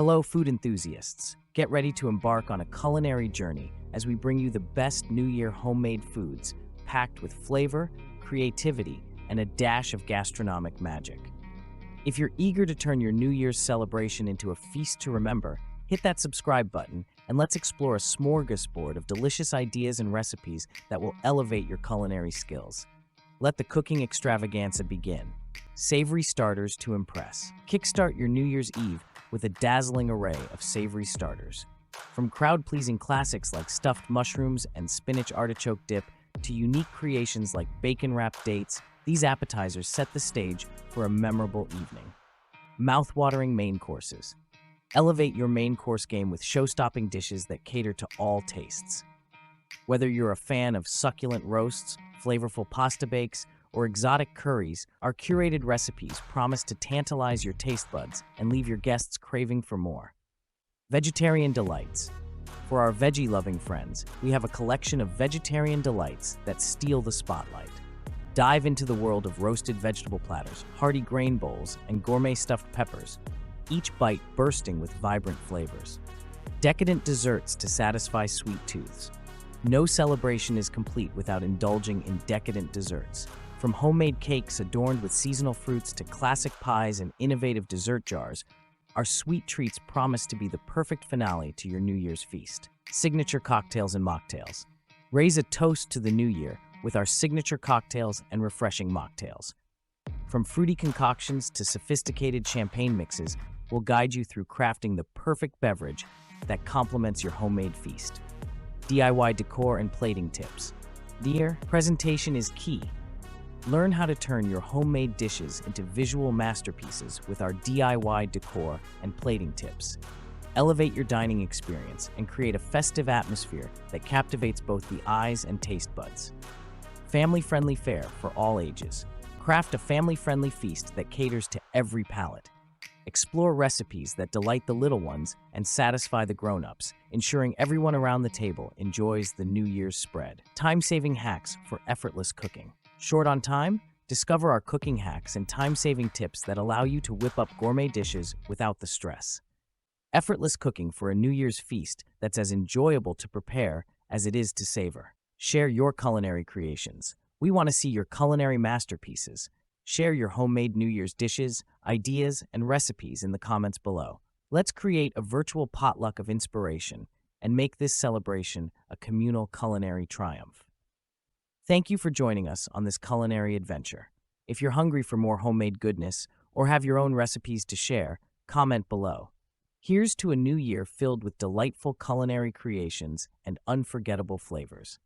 Hello, food enthusiasts. Get ready to embark on a culinary journey as we bring you the best New Year homemade foods packed with flavor, creativity, and a dash of gastronomic magic. If you're eager to turn your New Year's celebration into a feast to remember, hit that subscribe button and let's explore a smorgasbord of delicious ideas and recipes that will elevate your culinary skills. Let the cooking extravaganza begin. Savory starters to impress. Kickstart your New Year's Eve with a dazzling array of savory starters. From crowd-pleasing classics like stuffed mushrooms and spinach artichoke dip to unique creations like bacon-wrapped dates, these appetizers set the stage for a memorable evening. Mouth-watering main courses. Elevate your main course game with show-stopping dishes that cater to all tastes. Whether you're a fan of succulent roasts, flavorful pasta bakes, or exotic curries, our curated recipes promise to tantalize your taste buds and leave your guests craving for more. Vegetarian delights. For our veggie-loving friends, we have a collection of vegetarian delights that steal the spotlight. Dive into the world of roasted vegetable platters, hearty grain bowls, and gourmet stuffed peppers, each bite bursting with vibrant flavors. Decadent desserts to satisfy sweet tooths. No celebration is complete without indulging in decadent desserts. From homemade cakes adorned with seasonal fruits to classic pies and innovative dessert jars, our sweet treats promise to be the perfect finale to your New Year's feast. Signature cocktails and mocktails. Raise a toast to the new year with our signature cocktails and refreshing mocktails. From fruity concoctions to sophisticated champagne mixes, we'll guide you through crafting the perfect beverage that complements your homemade feast. DIY decor and plating tips. Dear, presentation is key. Learn how to turn your homemade dishes into visual masterpieces with our DIY decor and plating tips. Elevate your dining experience and create a festive atmosphere that captivates both the eyes and taste buds. Family-friendly fare for all ages. Craft a family-friendly feast that caters to every palate. Explore recipes that delight the little ones and satisfy the grown-ups, ensuring everyone around the table enjoys the New Year's spread. Time-saving hacks for effortless cooking. Short on time? Discover our cooking hacks and time-saving tips that allow you to whip up gourmet dishes without the stress. Effortless cooking for a New Year's feast that's as enjoyable to prepare as it is to savor. Share your culinary creations. We want to see your culinary masterpieces. Share your homemade New Year's dishes, ideas, and recipes in the comments below. Let's create a virtual potluck of inspiration and make this celebration a communal culinary triumph. Thank you for joining us on this culinary adventure. If you're hungry for more homemade goodness or have your own recipes to share, comment below. Here's to a new year filled with delightful culinary creations and unforgettable flavors.